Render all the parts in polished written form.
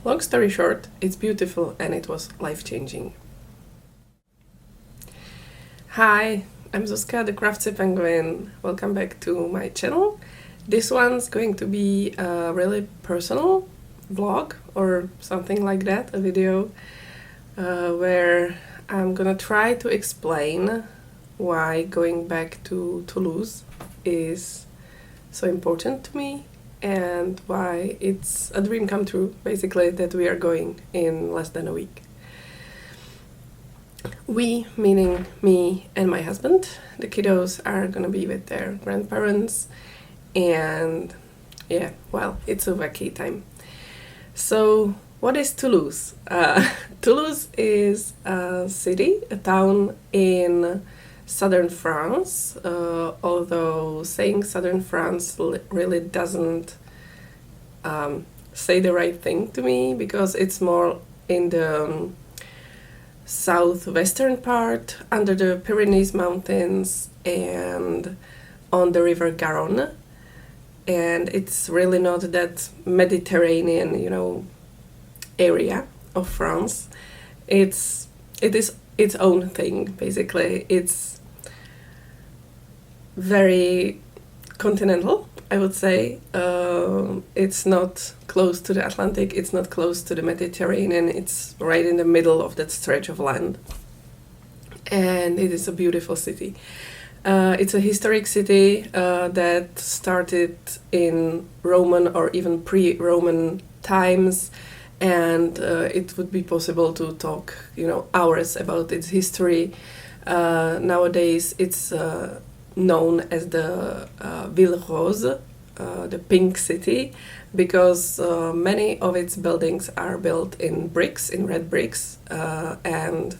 Long story short, it's beautiful and it was life-changing. Hi, I'm Zuzka, the Craftsy Penguin. Welcome back to my channel. This one's going to be a really personal vlog or something like that, a video where I'm gonna try to explain why going back to Toulouse is so important to me and why it's a dream come true, basically, that we are going in less than a week. We, meaning me and my husband. The kiddos are gonna be with their grandparents, and yeah, well, it's a vacay time. So what is Toulouse? Toulouse is a city, a town in southern France, although saying southern France really doesn't say the right thing to me, because it's more in the southwestern part, under the Pyrenees mountains and on the river Garonne, and it's really not that Mediterranean, area of France. It is its own thing, basically. It's very continental, I would say. It's not close to the Atlantic, it's not close to the Mediterranean, it's right in the middle of that stretch of land. And it is a beautiful city. It's a historic city that started in Roman or even pre-Roman times, and it would be possible to talk, hours about its history. Nowadays, it's known as the Ville Rose, the Pink City, because many of its buildings are built in bricks, in red bricks, and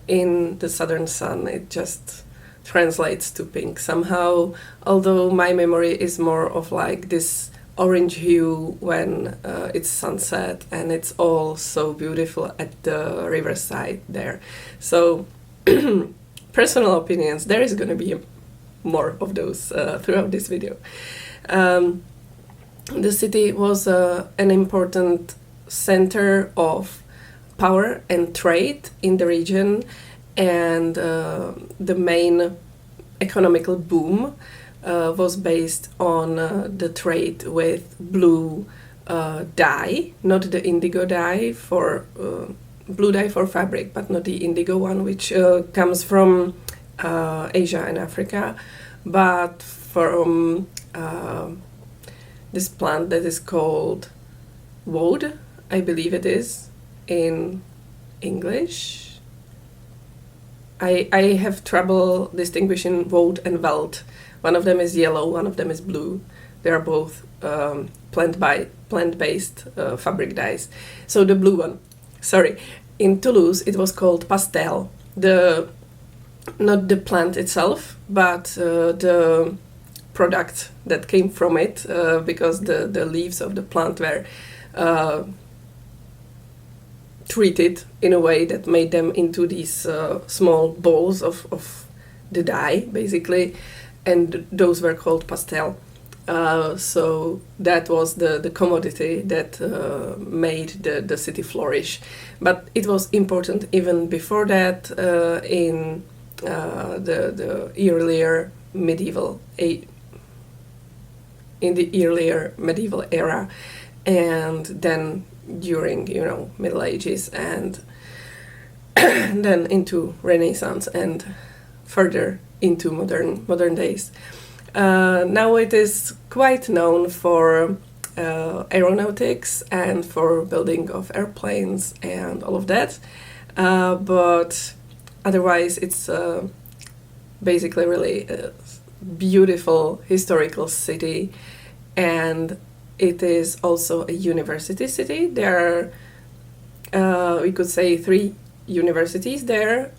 in the southern sun it just translates to pink somehow, although my memory is more of like this orange hue when it's sunset, and it's all so beautiful at the riverside there. So personal opinions, there is going to be more of those throughout this video. The city was an important center of power and trade in the region, and the main economical boom was based on the trade with blue dye, not the indigo dye for blue dye for fabric, but not the indigo one, which comes from Asia and Africa, but from this plant that is called woad, I believe it is in English. I have trouble distinguishing woad and veld. One of them is yellow, one of them is blue. They are both plant-based fabric dyes. So the blue one, sorry, in Toulouse it was called pastel. Not the plant itself, but the product that came from it, because the leaves of the plant were treated in a way that made them into these small balls of the dye, basically, and those were called pastel. So that was the commodity that made the city flourish. But it was important even before that, in the earlier medieval era, and then during Middle Ages, and then into Renaissance, and further into modern days. Now it is quite known for aeronautics and for building of airplanes and all of that, but otherwise it's basically really a beautiful historical city, and it is also a university city. There are, we could say, 3 universities there,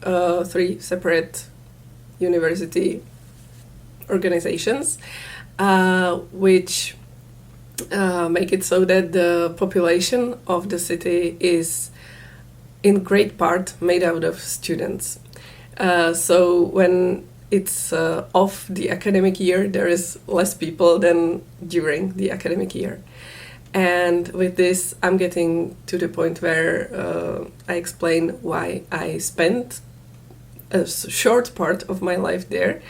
3 separate university organizations, which make it so that the population of the city is in great part made out of students. So when it's off the academic year, there is less people than during the academic year. And with this, I'm getting to the point where I explain why I spent a short part of my life there,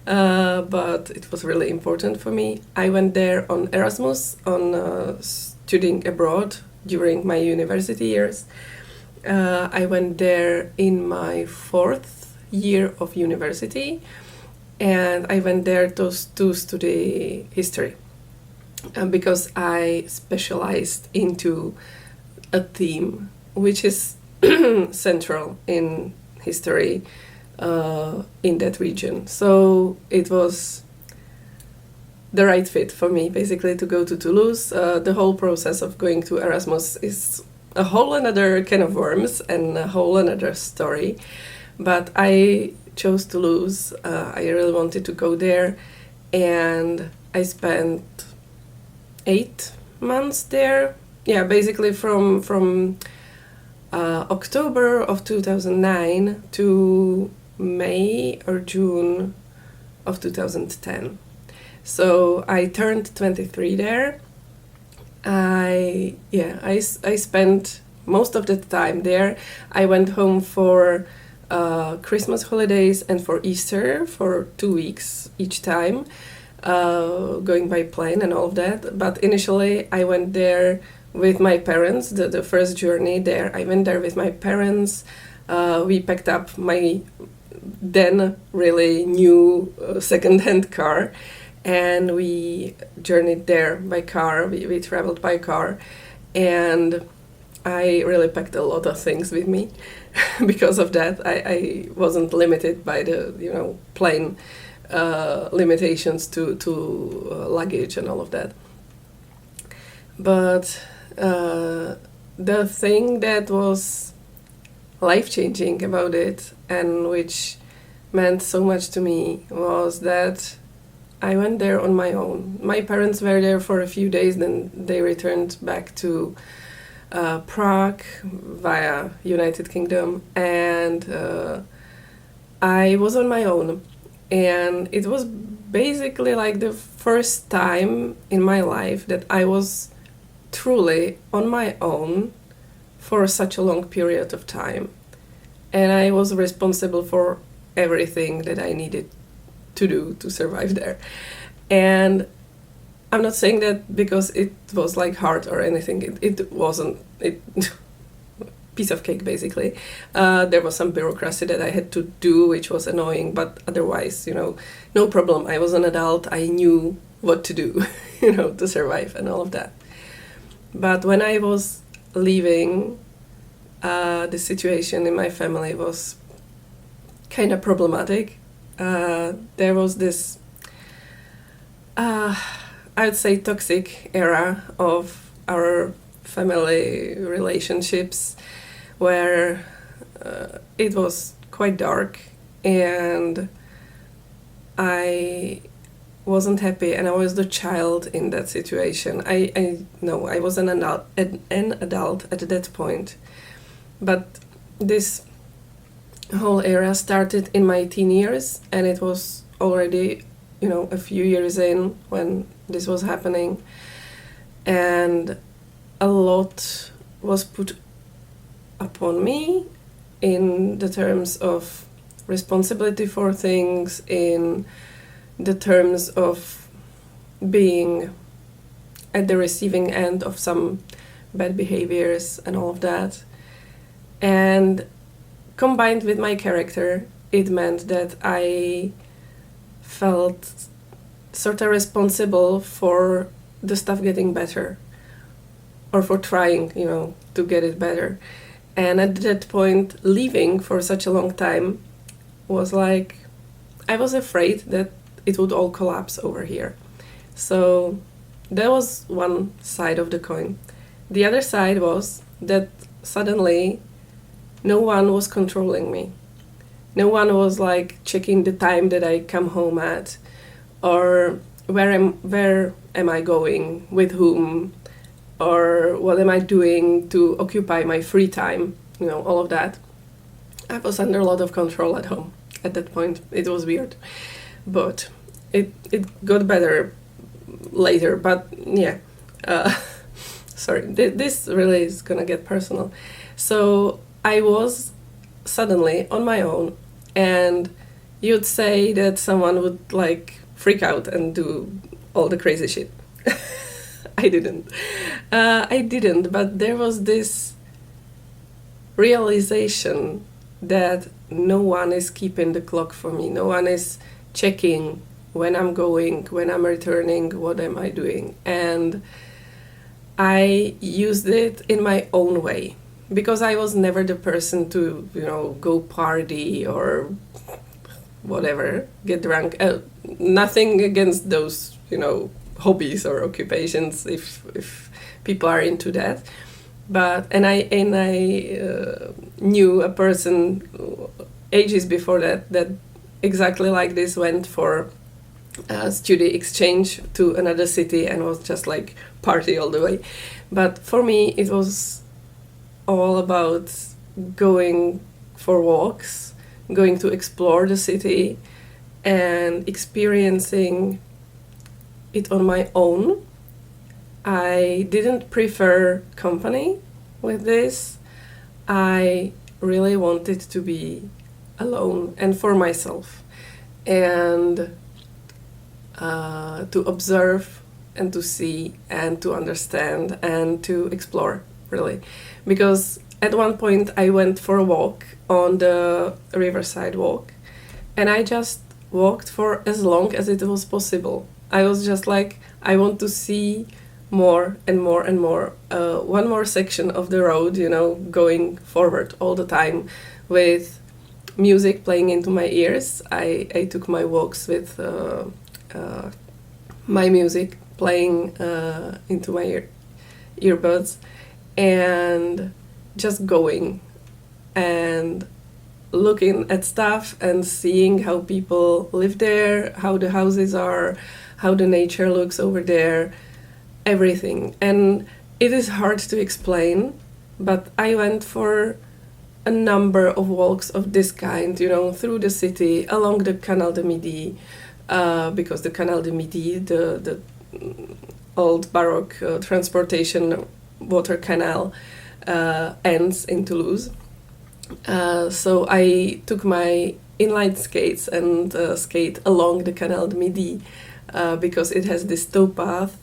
but it was really important for me. I went there on Erasmus, on studying abroad during my university years. I went there in my 4th year of university, and I went there to study history. Because I specialized into a theme which is central in history in that region. So it was the right fit for me, basically, to go to Toulouse. The whole process of going to Erasmus is a whole another can of worms and a whole another story. But I chose Toulouse. I really wanted to go there, and I spent 8 months there. Yeah, basically from October of 2009 to May or June of 2010. So I turned 23 there. I spent most of the time there. I went home for Christmas holidays and for Easter for 2 weeks each time. Going by plane and all of that. But initially I went there with my parents. The first journey there, I went there with my parents. We picked up my then really new second-hand car, and we journeyed there by car. We traveled by car, and I really packed a lot of things with me. Because of that, I wasn't limited by the plane limitations to luggage and all of that. But the thing that was life-changing about it, and which meant so much to me, was that I went there on my own. My parents were there for a few days, then they returned back to Prague via United Kingdom, and I was on my own. And it was basically like the first time in my life that I was truly on my own for such a long period of time. And I was responsible for everything that I needed to do to survive there. And I'm not saying that because it was like hard or anything. It wasn't. Piece of cake, basically. There was some bureaucracy that I had to do, which was annoying, but otherwise, no problem. I was an adult. I knew what to do, to survive and all of that. But when I was leaving, the situation in my family was kind of problematic. There was this, I would say, toxic era of our family relationships, where it was quite dark, and I wasn't happy, and I was the child in that situation. I know I was an adult at that point, but this whole era started in my teen years, and it was already a few years in when this was happening, and a lot was put upon me in the terms of responsibility for things, in the terms of being at the receiving end of some bad behaviors and all of that. And combined with my character, it meant that I felt sort of responsible for the stuff getting better, or for trying, to get it better. And at that point, leaving for such a long time was like, I was afraid that it would all collapse over here. So that was one side of the coin. The other side was that suddenly no one was controlling me. No one was like checking the time that I come home at, or where am I going, with whom, or what am I doing to occupy my free time, all of that. I was under a lot of control at home at that point. It was weird, but it got better later. But yeah, sorry, this really is gonna get personal. So I was suddenly on my own, and you'd say that someone would like freak out and do all the crazy shit. I didn't. I didn't, but there was this realization that no one is keeping the clock for me. No one is checking when I'm going, when I'm returning, what am I doing. And I used it in my own way, because I was never the person to, go party or whatever, get drunk. Nothing against those, hobbies or occupations if people are into that. But I knew a person ages before that exactly like this, went for a study exchange to another city and was just like party all the way. But for me it was all about going for walks, going to explore the city and experiencing it on my own. I didn't prefer company with this. I really wanted to be alone and for myself, and to observe and to see and to understand and to explore, really. Because at one point I went for a walk on the riverside walk, and I just walked for as long as it was possible. I was just like, I want to see more and more and more. One more section of the road, going forward all the time with music playing into my ears. I took my walks with my music playing into my earbuds, and just going and looking at stuff and seeing how people live there, how the houses are, how the nature looks over there, everything. And it is hard to explain, but I went for a number of walks of this kind, through the city, along the Canal de Midi, because the Canal de Midi, the old Baroque transportation water canal, ends in Toulouse. So I took my inline skates and skate along the Canal de Midi, because it has this towpath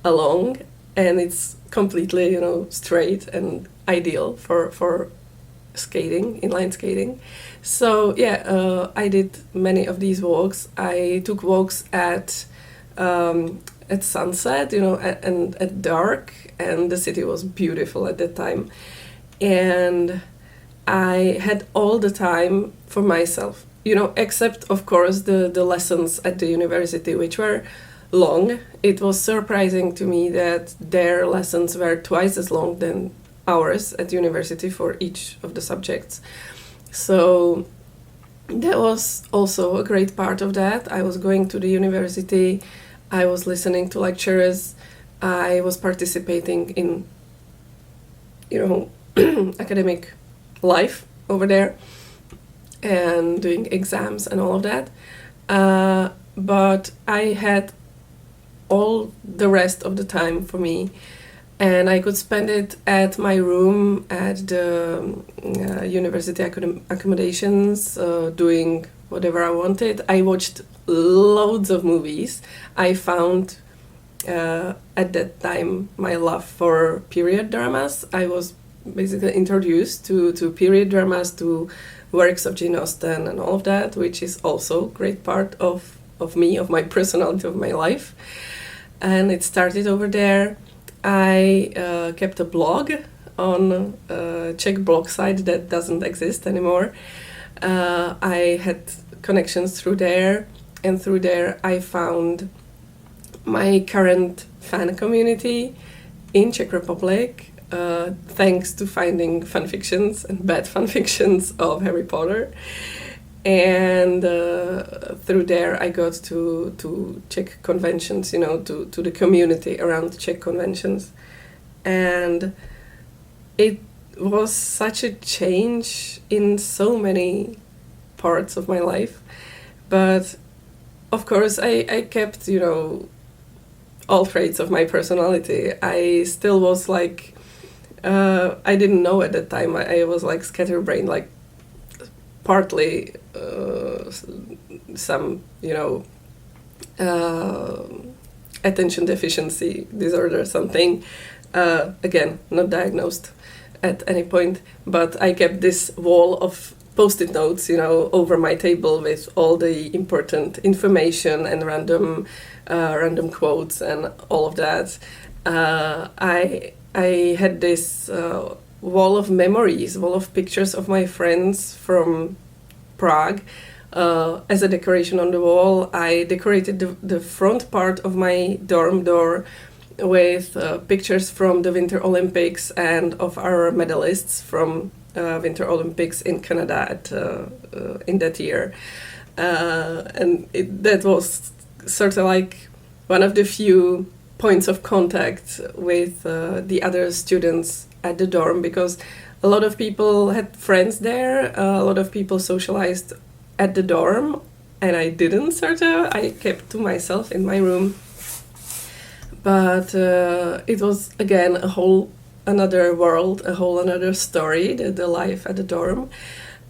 along, and it's completely, straight and ideal for skating, inline skating. So yeah, I did many of these walks. I took walks at sunset, and at dark, and the city was beautiful at that time. And I had all the time for myself, except of course the lessons at the university, which were long. It was surprising to me that their lessons were twice as long than ours at university for each of the subjects. So that was also a great part of that. I was going to the university, I was listening to lectures, I was participating in, academic life over there and doing exams and all of that. But I had all the rest of the time for me, and I could spend it at my room at the university accommodations, doing whatever I wanted. I watched loads of movies. I found at that time my love for period dramas. I was basically introduced to period dramas, to works of Jane Austen and all of that, which is also a great part of me, of my personality, of my life. And it started over there. I kept a blog on a Czech blog site that doesn't exist anymore. I had connections through there, and through there I found my current fan community in Czech Republic, thanks to finding fanfictions and bad fanfictions of Harry Potter. And through there I got to Czech conventions, to the community around Czech conventions. And it was such a change in so many parts of my life. But of course I kept, all traits of my personality. I still was like, I didn't know at that time. I was like scatterbrained, like partly some, attention deficiency disorder or something. Again, not diagnosed at any point, but I kept this wall of post-it notes, over my table with all the important information and random quotes and all of that. I had this wall of memories, wall of pictures of my friends from Prague. As a decoration on the wall, I decorated the front part of my dorm door with pictures from the Winter Olympics and of our medalists from Winter Olympics in Canada in that year. And that was sort of like one of the few points of contact with the other students at the dorm, because a lot of people had friends there, a lot of people socialized at the dorm, and I didn't, sort of. I kept to myself in my room. But it was, again, a whole another world, a whole another story, the life at the dorm.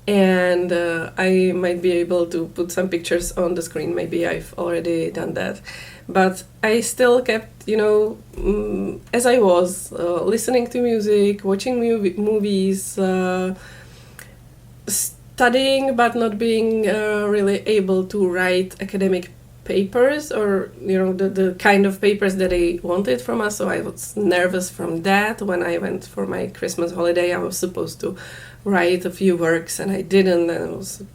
And I might be able to put some pictures on the screen. Maybe I've already done that. But I still kept, as I was, listening to music, watching movies, studying, but not being really able to write academic papers, or the kind of papers that they wanted from us. So I was nervous from that. When I went for my Christmas holiday, I was supposed to write a few works, and I didn't, and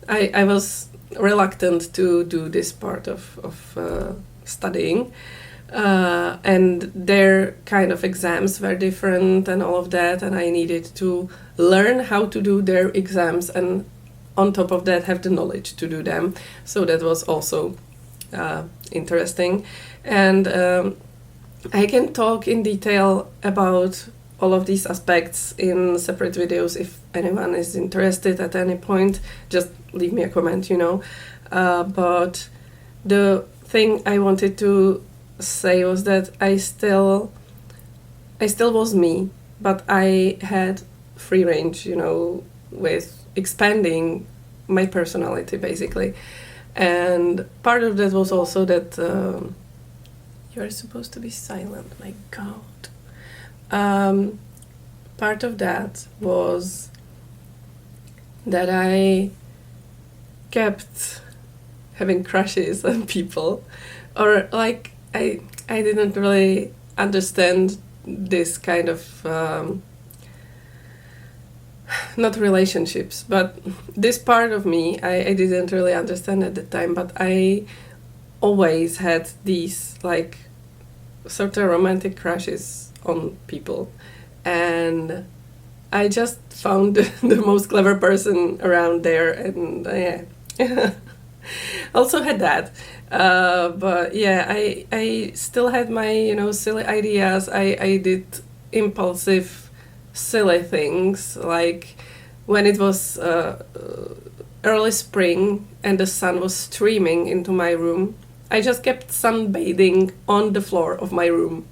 I was reluctant to do this part of studying, and their kind of exams were different and all of that, and I needed to learn how to do their exams, and on top of that have the knowledge to do them. So that was also interesting. And I can talk in detail about all of these aspects in separate videos. If anyone is interested at any point, just leave me a comment, but the thing I wanted to say was that I still was me, but I had free range, with expanding my personality, basically. And part of that was also that you're supposed to be silent, my God. Part of that was that I kept having crushes on people, or like I didn't really understand this kind of not relationships, but this part of me I didn't really understand at the time, but I always had these like sort of romantic crushes on people, and I just found the most clever person around there, and also had that, but yeah, I still had my silly ideas. I did impulsive silly things, like when it was early spring and the sun was streaming into my room, I just kept sunbathing on the floor of my room.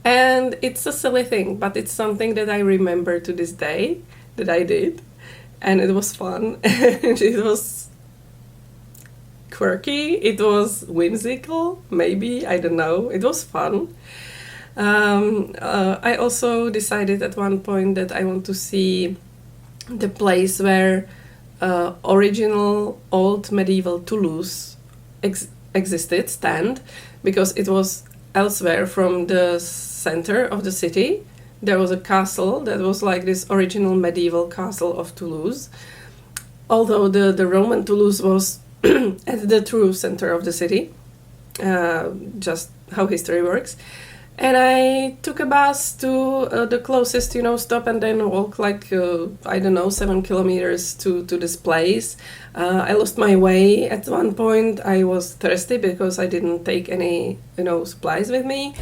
And it's a silly thing, but it's something that I remember to this day that I did, and it was fun. And it was quirky, it was whimsical, maybe, I don't know, it was fun. I also decided at one point that I want to see the place where original old medieval Toulouse stand, because it was elsewhere from the center of the city. There was a castle that was like this original medieval castle of Toulouse, although the Roman Toulouse was at the true center of the city, just how history works. And I took a bus to the closest, stop, and then walk like, 7 kilometers to this place. I lost my way at one point. I was thirsty because I didn't take any, supplies with me.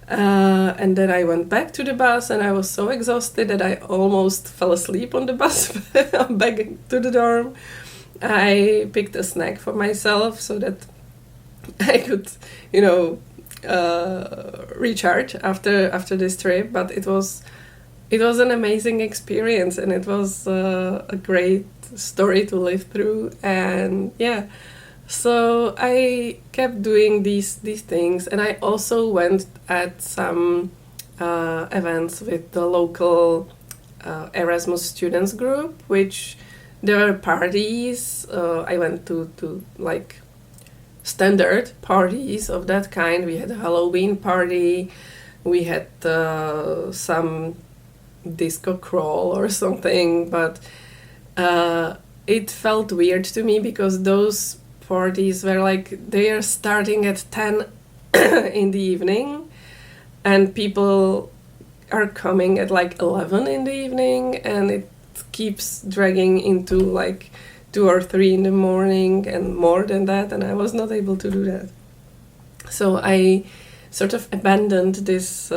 And then I went back to the bus, and I was so exhausted that I almost fell asleep on the bus back to the dorm. I picked a snack for myself so that I could, you know, recharge after this trip. But it was an amazing experience, and it was a great story to live through. And yeah, so I kept doing these things, and I also went at some events with the local Erasmus students group, which there were parties. I went to like standard parties of that kind. We had a Halloween party, we had some disco crawl or something, but it felt weird to me because those parties were like, they are starting at 10 in the evening, and people are coming at like 11 in the evening, and it keeps dragging into like 2 or 3 in the morning and more than that, and I was not able to do that. So I sort of abandoned this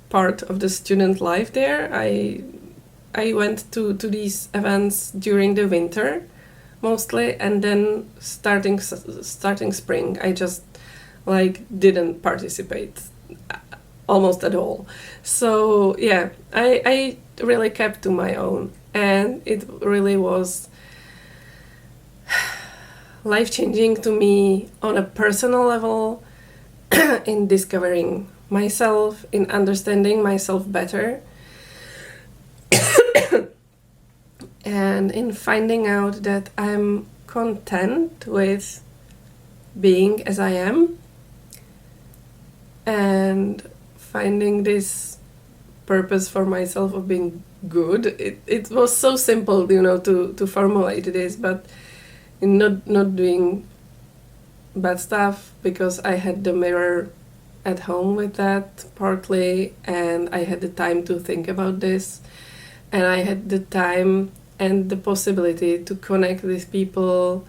part of the student life there. I went to these events during the winter mostly, and then starting spring I just like didn't participate almost at all. So yeah, I really kept to my own, and it really was life-changing to me on a personal level, in discovering myself, in understanding myself better, and in finding out that I'm content with being as I am, and finding this purpose for myself of being good. It was so simple, you know, to formulate this, but not doing bad stuff, because I had the mirror at home with that partly, and I had the time to think about this, and I had the time and the possibility to connect with people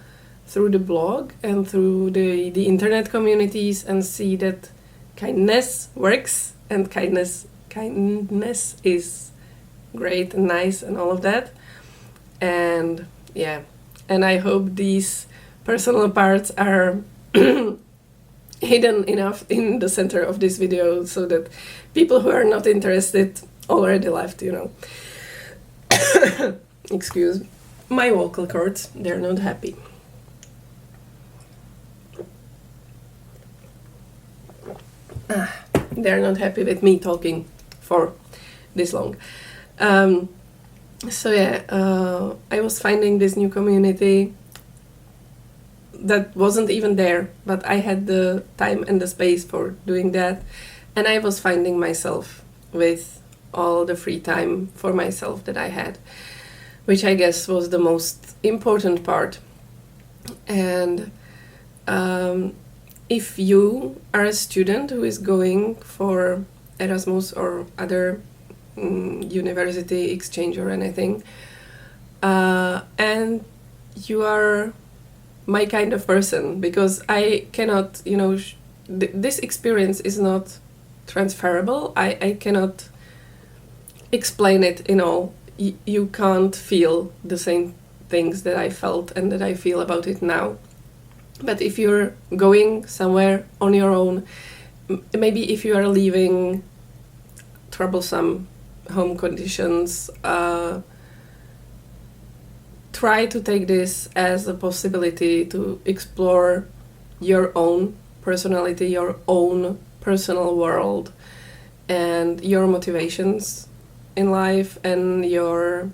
through the blog and through the internet communities, and see that kindness works, and kindness is great and nice and all of that. And yeah, and I hope these personal parts are hidden enough in the center of this video so that people who are not interested already left, you know. Excuse my vocal cords, they're not happy. They're not happy with me talking for this long. So yeah, I was finding this new community that wasn't even there, but I had the time and the space for doing that, and I was finding myself with all the free time for myself that I had, which I guess was the most important part. And if you are a student who is going for Erasmus or other university exchange or anything, and you are my kind of person, because I cannot, you know, this experience is not transferable. I cannot explain it in all. You can't feel the same things that I felt and that I feel about it now. But if you're going somewhere on your own, maybe if you are leaving troublesome home conditions, try to take this as a possibility to explore your own personality, your own personal world, and your motivations in life, and your,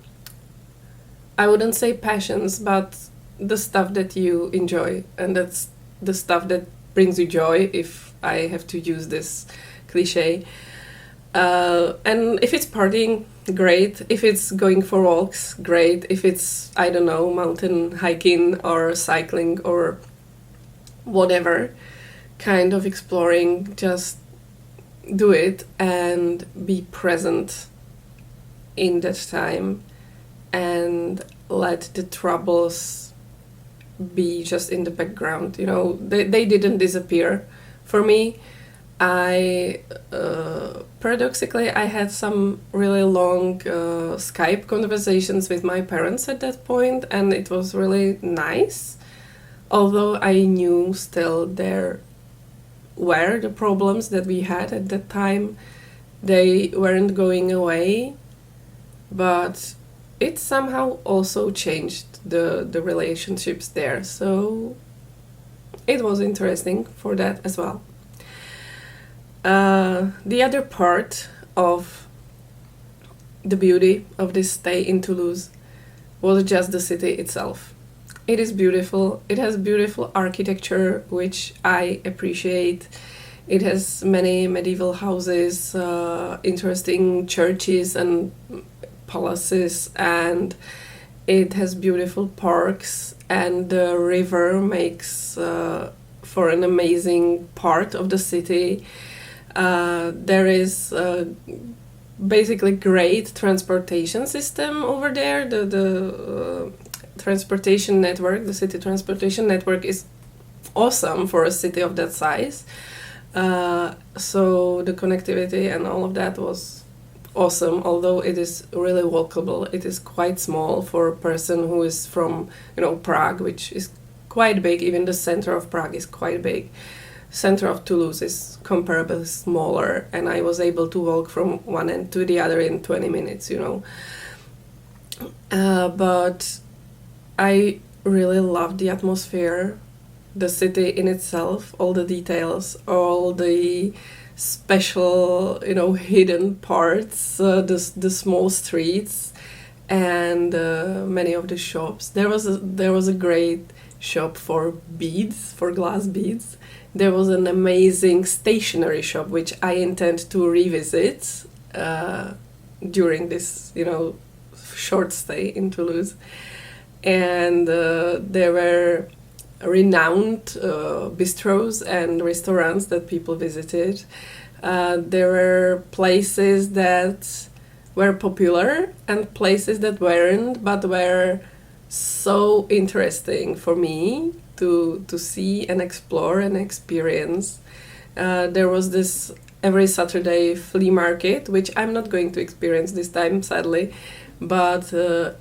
I wouldn't say passions, but the stuff that you enjoy, and that's the stuff that brings you joy, if I have to use this cliche. And if it's partying, great. If it's going for walks, great. If it's, I don't know, mountain hiking or cycling or whatever kind of exploring, just do it and be present in that time, and let the troubles be just in the background. You know, they didn't disappear for me. I paradoxically, I had some really long Skype conversations with my parents at that point, and it was really nice. although I knew still there were the problems that we had at that time, they weren't going away, but it somehow also changed the relationships there. So it was interesting for that as well. The other part of the beauty of this stay in Toulouse was just the city itself. It is beautiful. It has beautiful architecture, which I appreciate. It has many medieval houses, interesting churches and palaces, and it has beautiful parks, and the river makes for an amazing part of the city. There is basically great transportation system over there. The transportation network, the city transportation network, is awesome for a city of that size. So the connectivity and all of that was awesome, although it is really walkable. It is quite small for a person who is from, Prague, which is quite big. Even the center of Prague is quite big. Center of Toulouse is comparably smaller, and I was able to walk from one end to the other in 20 minutes, But I really loved the atmosphere, the city in itself, all the details, all the special, hidden parts, the small streets, and many of the shops. There was a great shop for beads, for glass beads. There was an amazing stationery shop which I intend to revisit during this, short stay in Toulouse. And there were renowned bistros and restaurants that people visited. There were places that were popular and places that weren't, but were so interesting for me to see and explore and experience. There was this every Saturday flea market, which I'm not going to experience this time, sadly, but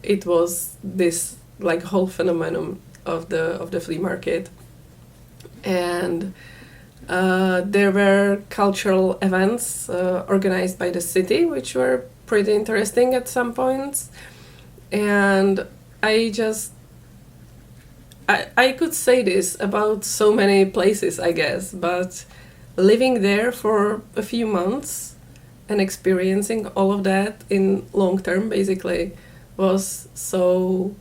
it was this like whole phenomenon of the flea market. And there were cultural events organized by the city, which were pretty interesting at some points. And I could say this about so many places, I guess, but living there for a few months and experiencing all of that in long term, basically, was so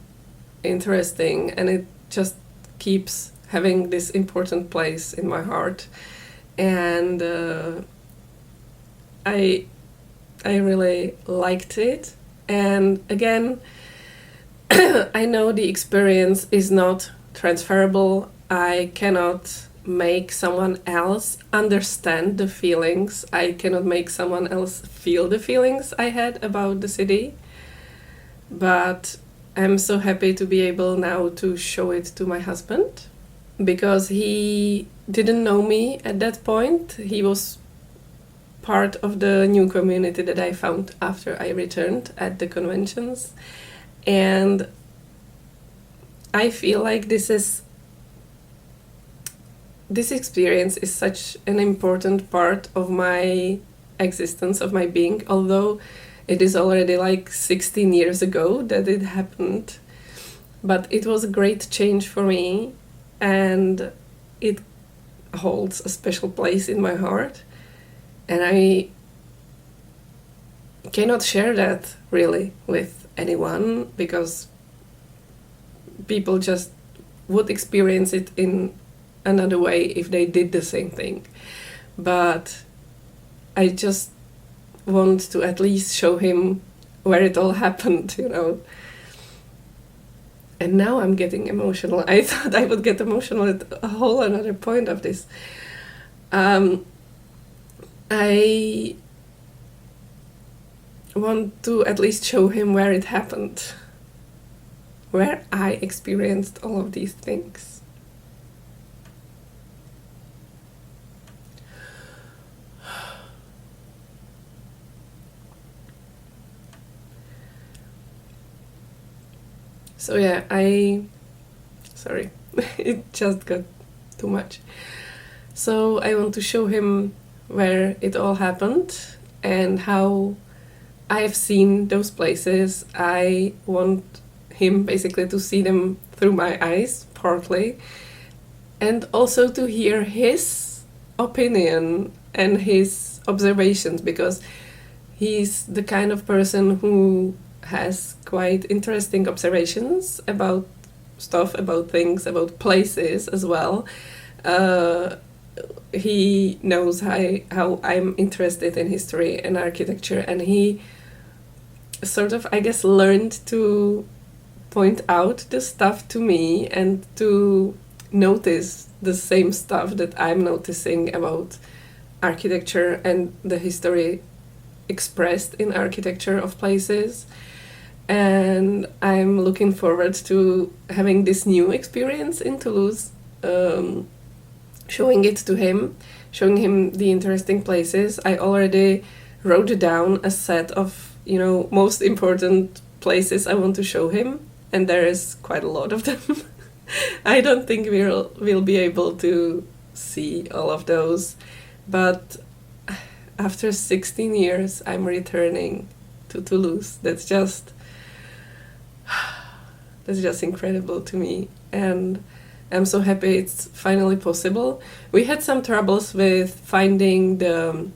interesting, and it just keeps having this important place in my heart. And I really liked it. And again, I know the experience is not transferable. I cannot make someone else understand the feelings. I cannot make someone else feel the feelings I had about the city. But I'm so happy to be able now to show it to my husband, because he didn't know me at that point. He was part of the new community that I found after I returned at the conventions. And I feel like this experience is such an important part of my existence, of my being, although it is already like 16 years ago that it happened. But it was a great change for me, and it holds a special place in my heart. And I cannot share that really with anyone, because people just would experience it in another way if they did the same thing. But I just want to at least show him where it all happened, And now I'm getting emotional. I thought I would get emotional at a whole another point of this. I want to at least show him where it happened, where I experienced all of these things. So yeah, it just got too much. So I want to show him where it all happened and how I've seen those places. I want him basically to see them through my eyes, partly, and also to hear his opinion and his observations, because he's the kind of person who has quite interesting observations about stuff, about things, about places as well. He knows how I'm interested in history and architecture, and he sort of, I guess, learned to point out the stuff to me and to notice the same stuff that I'm noticing about architecture and the history expressed in architecture of places. And I'm looking forward to having this new experience in Toulouse, showing it to him, showing him the interesting places. I already wrote down a set of, most important places I want to show him, and there is quite a lot of them. I don't think we'll be able to see all of those, but after 16 years I'm returning to Toulouse. That's just incredible to me, and I'm so happy it's finally possible. We had some troubles with finding the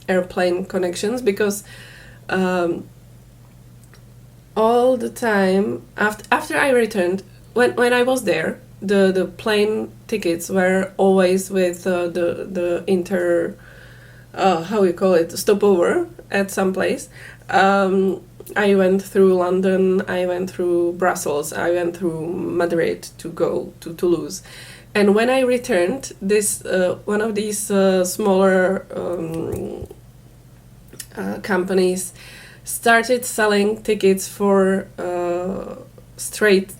airplane connections, because all the time after I returned, when I was there, the plane tickets were always with the inter how you call it, stopover at some place. I went through London, I went through Brussels, I went through Madrid to go to Toulouse. And when I returned, this one of these smaller companies started selling tickets for straight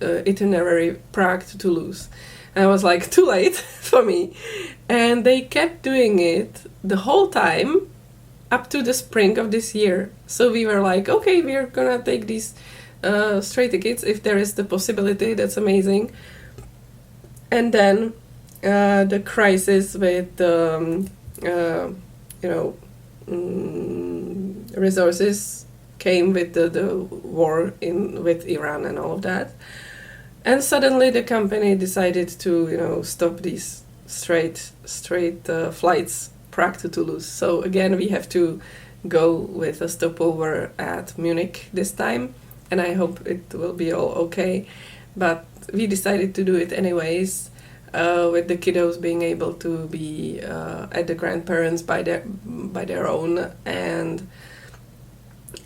itinerary Prague to Toulouse. And I was like, too late for me. And they kept doing it the whole time up to the spring of this year. So we were like, okay, we're gonna take these straight tickets if there is the possibility. That's amazing. And then the crisis with resources came with the war with Iran and all of that. And suddenly the company decided to stop these straight flights Prague to Toulouse. So again, we have to go with a stopover at Munich this time, and I hope it will be all okay. But we decided to do it anyways, with the kiddos being able to be at the grandparents by their own. And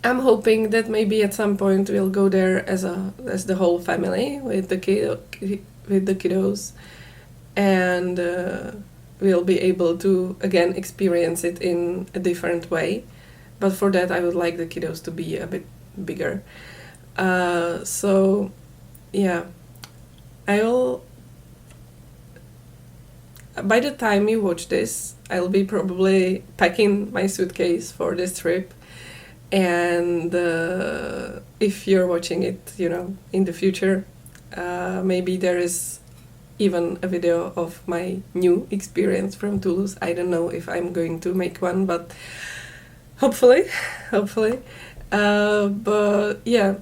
I'm hoping that maybe at some point we'll go there as the whole family with the kiddos, and we'll be able to again experience it in a different way. But for that, I would like the kiddos to be a bit bigger. So yeah, by the time you watch this, I'll be probably packing my suitcase for this trip. And if you're watching it, in the future, maybe there is even a video of my new experience from Toulouse. I don't know if I'm going to make one, but hopefully. But yeah,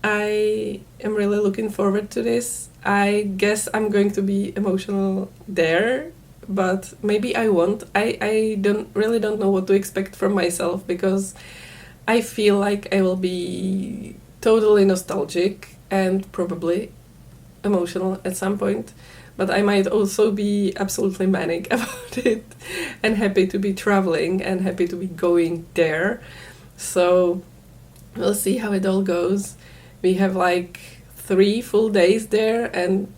I am really looking forward to this. I guess I'm going to be emotional there, but maybe I won't. I don't know what to expect from myself, because I feel like I will be totally nostalgic and probably emotional at some point, but I might also be absolutely manic about it and happy to be traveling and happy to be going there. So we'll see how it all goes. We have like 3 full days there, and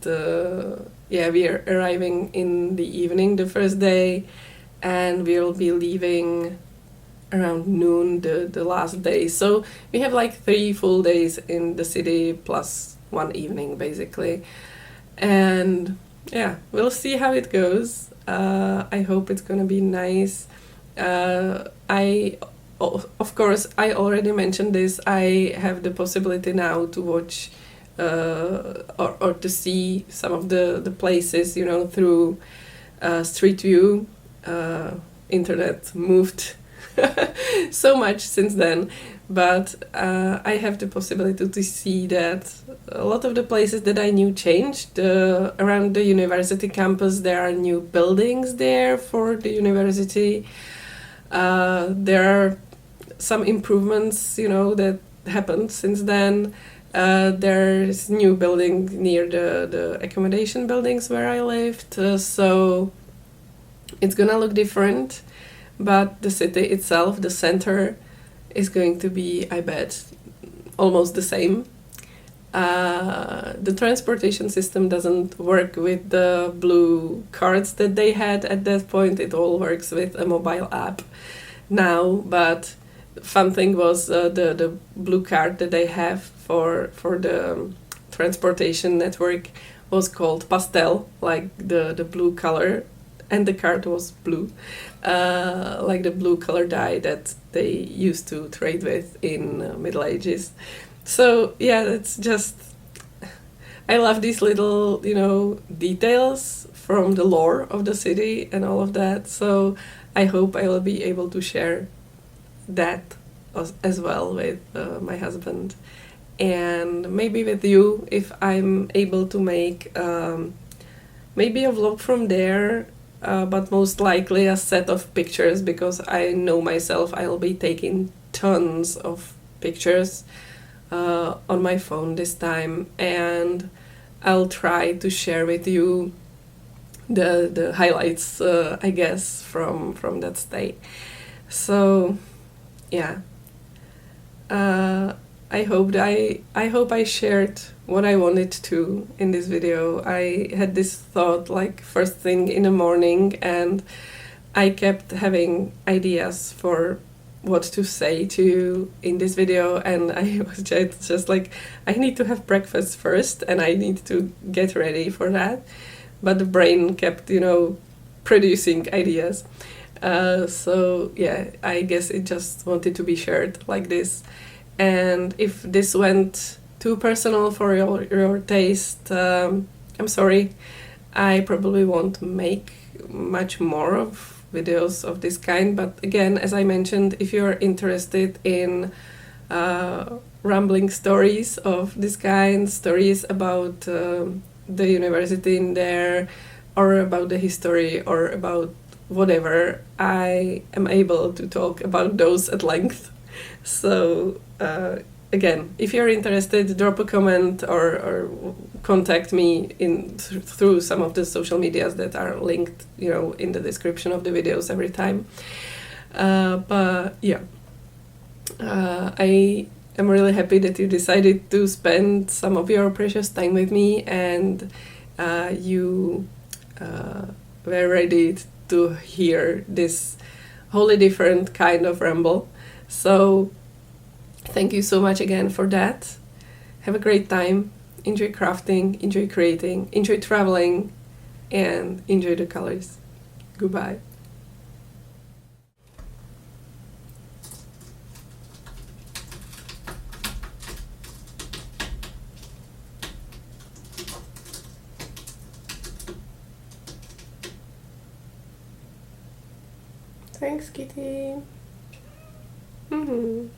we are arriving in the evening the first day, and we'll be leaving around noon the last day. So we have like 3 full days in the city plus 1 evening basically. And yeah, we'll see how it goes. I hope it's gonna be nice. Of course, I already mentioned this. I have the possibility now to watch or to see some of the places, you know, through Street View. Internet moved so much since then, but I have the possibility to see that a lot of the places that I knew changed. Around the university campus, there are new buildings there for the university. There are some improvements, you know, that happened since then. There's new building near the accommodation buildings where I lived, so it's gonna look different, but the city itself, the center, is going to be, I bet, almost the same. The transportation system doesn't work with the blue cards that they had at that point. It all works with a mobile app now, but fun thing was the blue card that they have for the transportation network was called pastel, like the blue color, and the card was blue, like the blue color dye that they used to trade with in Middle Ages. So yeah, it's just, I love these little, you know, details from the lore of the city and all of that. So I hope I will be able to share that as well with my husband, and maybe with you if I'm able to make maybe a vlog from there, but most likely a set of pictures, because I know myself I'll be taking tons of pictures on my phone this time, and I'll try to share with you the highlights, I guess, from that stay. So yeah, I hope I shared what I wanted to in this video. I had this thought like first thing in the morning, and I kept having ideas for what to say to you in this video, and I was just like, I need to have breakfast first and I need to get ready for that. But the brain kept, you know, producing ideas. So yeah, I guess it just wanted to be shared like this. And if this went too personal for your taste, I'm sorry. I probably won't make much more of videos of this kind, but again, as I mentioned, if you're interested in rambling stories of this kind, stories about the university in there, or about the history, or about whatever, I am able to talk about those at length. So again, if you're interested, drop a comment or contact me through some of the social medias that are linked, you know, in the description of the videos every time. But yeah, I am really happy that you decided to spend some of your precious time with me, and you were ready to hear this wholly different kind of ramble. So thank you so much again for that. Have a great time. Enjoy crafting, enjoy creating, enjoy traveling, and enjoy the colors. Goodbye. Thanks, Kitty. Mm-hmm.